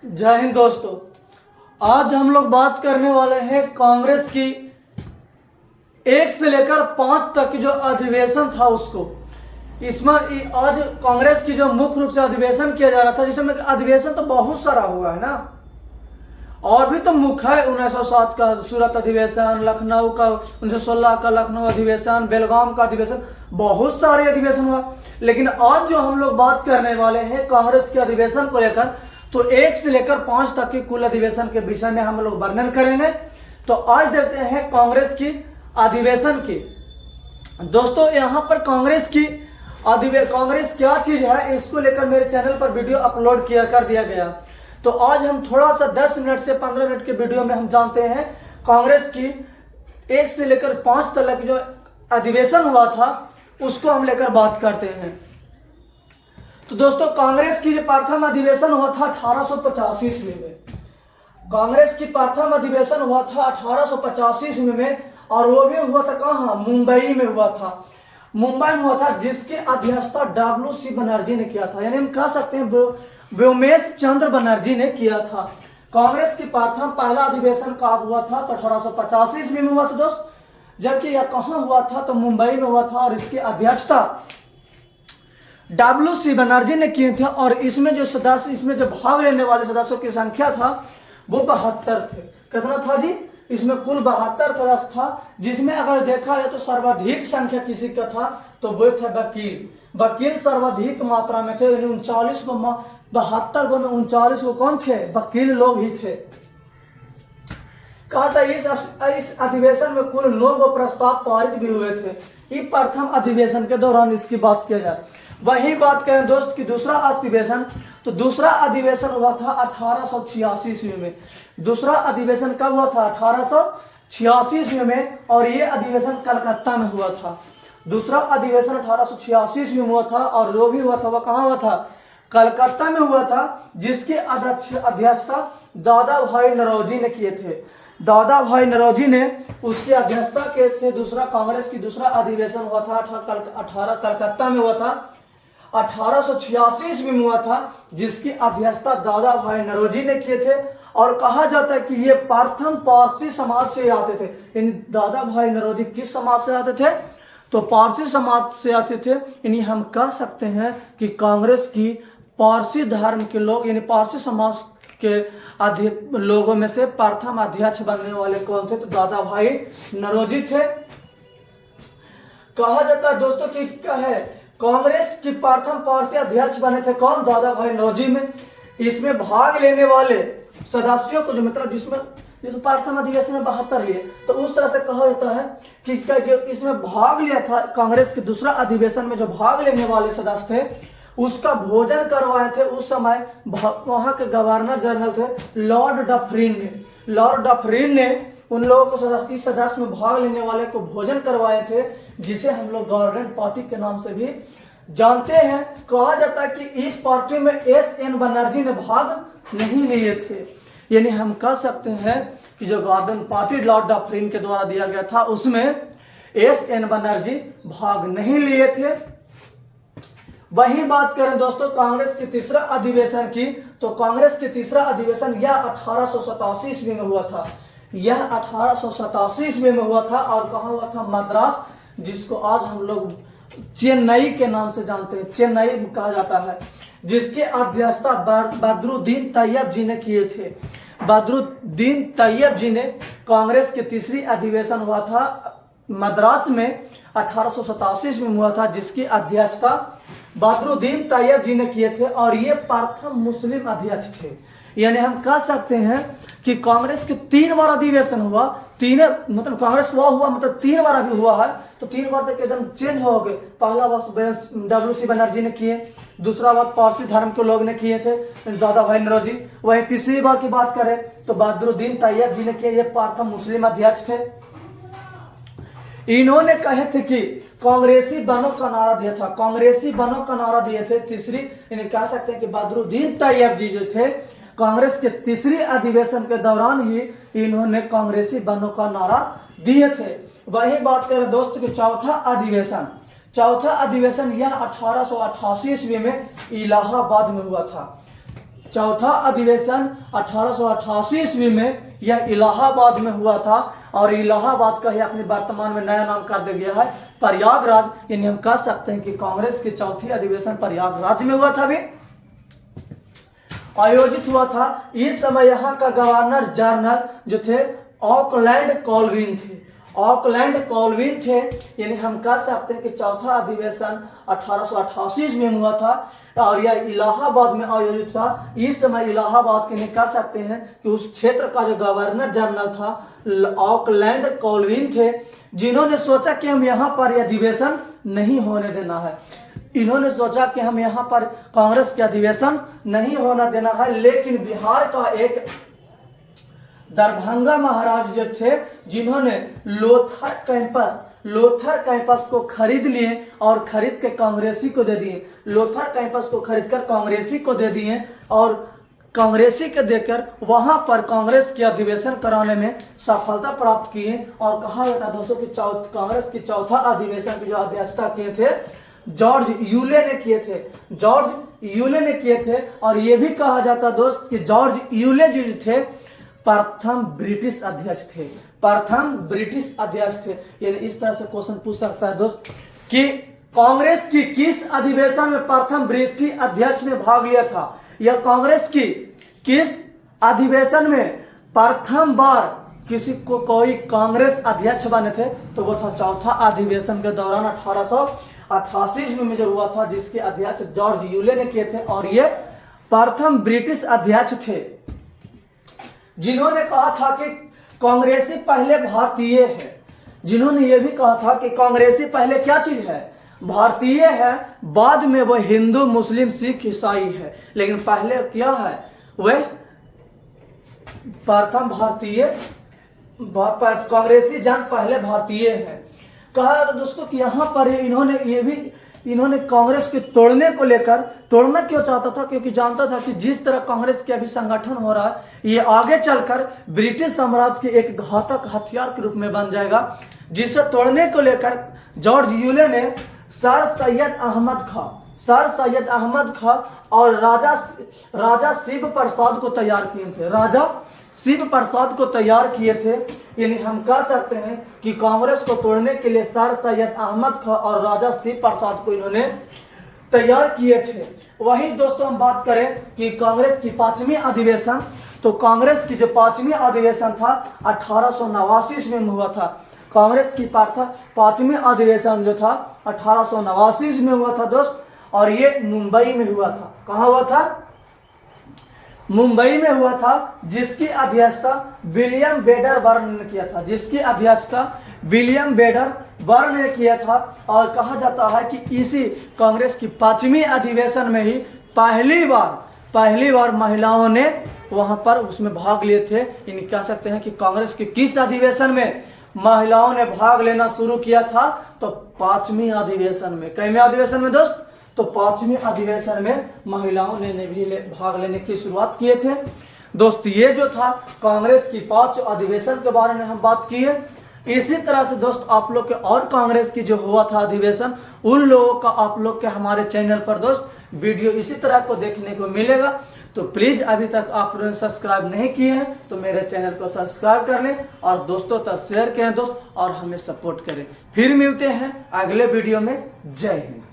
जय हिंद दोस्तों। आज हम लोग बात करने वाले हैं कांग्रेस की 1 से लेकर 5 तक की जो अधिवेशन था उसको। इसमें आज कांग्रेस की जो मुख्य रूप से अधिवेशन किया जा रहा था, जिसमें अधिवेशन तो बहुत सारा हुआ है ना, और भी तो मुख्य है 1907 का सूरत अधिवेशन, लखनऊ का 1916 का लखनऊ अधिवेशन, बेलगाम का अधिवेशन, बहुत सारे अधिवेशन हुआ। लेकिन आज जो हम लोग बात करने वाले हैं कांग्रेस के अधिवेशन को लेकर, तो 1 से लेकर 5 तक के कुल अधिवेशन के विषय में हम लोग वर्णन करेंगे। तो आज देखते हैं कांग्रेस की अधिवेशन की। दोस्तों यहाँ पर कांग्रेस क्या चीज है, इसको लेकर मेरे चैनल पर वीडियो अपलोड किया कर दिया गया। तो आज हम थोड़ा सा 10 मिनट से 15 मिनट के वीडियो में हम जानते हैं कांग्रेस की 1 से लेकर 5 तक जो अधिवेशन हुआ था उसको हम लेकर बात करते हैं। तो दोस्तों कांग्रेस की जो प्रथम अधिवेशन हुआ था 1885 ईस्वी में। कांग्रेस की प्रथम अधिवेशन हुआ था 1885 ईस्वी में, और वो भी हुआ था कहाँ? मुंबई में हुआ था। मुंबई में हुआ था, जिसकी अध्यक्षता डब्ल्यू.सी. बनर्जी ने किया था, यानी हम कह सकते हैं व्योमेश चंद्र बनर्जी ने किया था। कांग्रेस की पहला अधिवेशन कब हुआ था? तो 1885 ईस्वी में हुआ था दोस्त, जबकि यह कहाँ हुआ था? तो मुंबई में हुआ था, और इसकी अध्यक्षता डब्ल्यू.सी. बनर्जी ने किए थे। और इसमें जो भाग लेने वाले सदस्यों की संख्या था वो 72 थे। कितना था जी? इसमें कुल 72 सदस्य था, जिसमें अगर देखा जाए तो सर्वाधिक संख्या किसी का था तो वो थे वकील सर्वाधिक मात्रा में थे। 39 को 72 को में 39 को कौन थे? वकील लोग ही थे। कहा था इस अधिवेशन में कुल 9 को प्रस्ताव पारित भी हुए थे। ये प्रथम अधिवेशन के दौरान इसकी बात किया जाए। वही बात करें दोस्त की दूसरा अधिवेशन, तो दूसरा अधिवेशन हुआ था 1886 ईस्वी में। दूसरा अधिवेशन कब हुआ था? 1886 ईस्वी में, और ये अधिवेशन कलकत्ता में हुआ था। दूसरा अधिवेशन 1886 ईस्वी में हुआ था, और जो भी हुआ था वह कहाँ हुआ था? कलकत्ता में हुआ था, जिसकी अध्यक्षता दादा भाई नौरोजी ने किए थे। दादा भाई नौरोजी ने उसकी अध्यक्षता किए थे। दूसरा कांग्रेस की दूसरा अधिवेशन हुआ था कलकत्ता में हुआ था, 1886 ईस्वी में हुआ था, जिसकी अध्यक्षता दादा भाई नौरोजी ने किए थे। और कहा जाता है कि ये प्रथम पारसी समाज से आते थे। इन दादा भाई नौरोजी किस समाज से आते थे? तो पारसी समाज से आते थे। यानी हम कह सकते हैं कि कांग्रेस की पारसी धर्म के लोग, यानी पारसी समाज के लोगों में से प्रथम अध्यक्ष बनने वाले कौन थे? तो दादा भाई नौरोजी थे। कहा जाता है दोस्तों कि क्या है, कांग्रेस की प्रथम पारसी अध्यक्ष बने थे कौन? दादा भाई नौरोजी में। इसमें भाग लेने वाले सदस्यों को, जो मतलब जिसमें प्रथम अधिवेशन में 72 लिए, तो उस तरह से कहा जाता है कि जो इसमें भाग लिया था कांग्रेस के दूसरा अधिवेशन में, जो भाग लेने वाले सदस्य थे उसका भोजन करवाए थे उस समय वहां के गवर्नर जनरल थे लॉर्ड डफरिन ने उन लोगों को इस सदस्य में भाग लेने वाले को भोजन करवाए थे, जिसे हम लोग गवर्नमेंट पार्टी के नाम से भी जानते हैं। कहा जाता है कि इस पार्टी में एस.एन. बनर्जी ने भाग नहीं लिए थे। यानी हम कह सकते हैं कि जो गवर्नमेंट पार्टी लॉर्ड डफरिन के द्वारा दिया गया था उसमें एस.एन. बनर्जी भाग नहीं लिए थे। वही बात करें दोस्तों कांग्रेस के तीसरा अधिवेशन की, तो कांग्रेस के तीसरा अधिवेशन यह 1887 ईस्वी में हुआ था। यह 1887 ईस्वी में हुआ था, और कहाँ हुआ था? मद्रास, जिसको आज हम लोग चेन्नई के नाम से जानते हैं, चेन्नई कहा जाता है, जिसकी अध्यक्षता बदरुद्दीन तैयब जी ने किए थे। बदरुद्दीन तैयब जी ने कांग्रेस के तीसरी अधिवेशन हुआ था मद्रास में 1887 में हुआ था, जिसकी अध्यक्षता बदरुद्दीन तैयब जी ने किए थे, और ये प्रथम मुस्लिम अध्यक्ष थे। यानी हम कह सकते हैं कि कांग्रेस के 3 बार अधिवेशन हुआ, मतलब कांग्रेस हुआ मतलब 3 बार अभी हुआ है, तो 3 बार तक एकदम चेंज हो गए। पहला बार डब्ल्यू.सी. बनर्जी ने किए, दूसरा बार पारसी धर्म के लोग ने किए थे दादा भाई नौरोजी। वही तीसरी बार की बात करें तो बदरुद्दीन तैयब जी ने किए, ये प्रथम मुस्लिम अध्यक्ष थे। इन्होंने कहे थे कि कांग्रेसी बनो का नारा दिया था, कांग्रेसी बनो का नारा दिए थे। तीसरी यानी कह सकते हैं कि बदरुद्दीन तैयब जी जो थे कांग्रेस के तीसरी अधिवेशन के दौरान ही इन्होंने कांग्रेसी बनो का नारा दिए थे। वही बात करें दोस्तों कि चौथा अधिवेशन यह 1888 ईस्वी में इलाहाबाद में हुआ था। चौथा अधिवेशन 1888 ईस्वी में यह इलाहाबाद में हुआ था और इलाहाबाद का ही अपने वर्तमान में नया नाम कर दिया गया है प्रयागराज। यानी हम कह सकते हैं कि कांग्रेस की चौथी अधिवेशन प्रयागराज में हुआ था, भी आयोजित हुआ था। इस समय यहाँ का गवर्नर जनरल जो थे ऑकलैंड कॉल्विन थे, ऑकलैंड कॉल्विन थे। यानी हम कह सकते हैं कि चौथा अधिवेशन 1888 में हुआ था और यह इलाहाबाद में आयोजित था। इस समय इलाहाबाद के कह सकते हैं कि उस क्षेत्र का जो गवर्नर जनरल था ऑकलैंड कॉल्विन थे, जिन्होंने सोचा कि हम यहाँ पर अधिवेशन नहीं होने देना है। इन्होंने सोचा कि हम यहाँ पर कांग्रेस के अधिवेशन नहीं होना देना है। लेकिन बिहार का एक दरभंगा महाराज जो थे, जिन्होंने लोथर कैंपस को खरीद लिए और खरीद के कांग्रेसी को दे दिए। लोथर कैंपस को खरीदकर कांग्रेसी को दे दिए और कांग्रेसी के देकर वहां पर कांग्रेस के अधिवेशन कराने में सफलता प्राप्त किए। और कहा जाता है दोस्तों कि कांग्रेस की चौथा अधिवेशन की जो अध्यक्षता किए थे जॉर्ज यूले ने किए थे, जॉर्ज यूले ने किए थे। और ये भी कहा जाता दोस्त कि जॉर्ज यूले जो थे प्रथम ब्रिटिश अध्यक्ष थे, प्रथम ब्रिटिश अध्यक्ष थे। यानी इस तरह से क्वेश्चन पूछ सकता है दोस्त कि कांग्रेस की किस अधिवेशन में प्रथम ब्रिटिश अध्यक्ष ने भाग लिया था, या कांग्रेस की किस अधिवेशन में प्रथम बार किसी को कोई कांग्रेस अध्यक्ष बने थे, तो वो था चौथा अधिवेशन के दौरान 1888 में जो हुआ था, जिसके अध्यक्ष जॉर्ज यूले ने किए थे। और ये प्रथम ब्रिटिश अध्यक्ष थे जिन्होंने कहा था कि कांग्रेसी पहले भारतीय है, जिन्होंने ये भी कहा था कि कांग्रेसी पहले क्या चीज है, भारतीय है, बाद में वो हिंदू मुस्लिम सिख ईसाई है, लेकिन पहले क्या है, वह प्रथम भारतीय, कांग्रेसी जन पहले भारतीय है। कहा तो दोस्तों कि यहाँ पर इन्होंने कांग्रेस के तोड़ने को लेकर, तोड़ना क्यों चाहता था, क्योंकि जानता था कि जिस तरह कांग्रेस के अभी संगठन हो रहा है ये आगे चलकर ब्रिटिश साम्राज्य के एक घातक हथियार के रूप में बन जाएगा, जिसे तोड़ने को लेकर जॉर्ज यूले ने सर सैयद अहमद खां और राजा शिव प्रसाद को तैयार किए थे, राजा शिव प्रसाद को तैयार किए थे। यानी हम कह सकते हैं कि कांग्रेस को तोड़ने के लिए सर सैयद अहमद खां और राजा शिव प्रसाद को इन्होंने तैयार किए थे। वही दोस्तों हम बात करें कि कांग्रेस की पांचवी अधिवेशन, तो कांग्रेस की जो पांचवी अधिवेशन था 1889 में हुआ था। कांग्रेस की पांचवी अधिवेशन जो था 1889 में हुआ था दोस्त, और ये मुंबई में हुआ था। कहाँ हुआ था? मुंबई में हुआ था, जिसकी अध्यक्षता विलियम बेडर बर्न ने किया था, जिसकी अध्यक्षता विलियम बेडर बर्न ने किया था। और कहा जाता है कि इसी कांग्रेस की पांचवी अधिवेशन में ही पहली बार महिलाओं ने वहां पर उसमें भाग लिए थे। यानी कह सकते हैं कि कांग्रेस के किस अधिवेशन में महिलाओं ने भाग लेना शुरू किया था, तो पांचवी अधिवेशन में। कईवें अधिवेशन में दोस्त? तो पांचवी अधिवेशन में महिलाओं ने भी भाग लेने की शुरुआत किए थे। दोस्त ये जो था कांग्रेस की 5 अधिवेशन के बारे में हम बात की है। इसी तरह से दोस्त आप लोग के और कांग्रेस की जो हुआ था अधिवेशन, उन लोगों का आप लोग के हमारे चैनल पर दोस्त वीडियो इसी तरह को देखने को मिलेगा। तो प्लीज अभी तक आप लोगों ने सब्सक्राइब नहीं किए हैं तो मेरे चैनल को सब्सक्राइब कर लें और दोस्तों तक शेयर करें दोस्त, और हमें सपोर्ट करें। फिर मिलते हैं अगले वीडियो में। जय हिंद।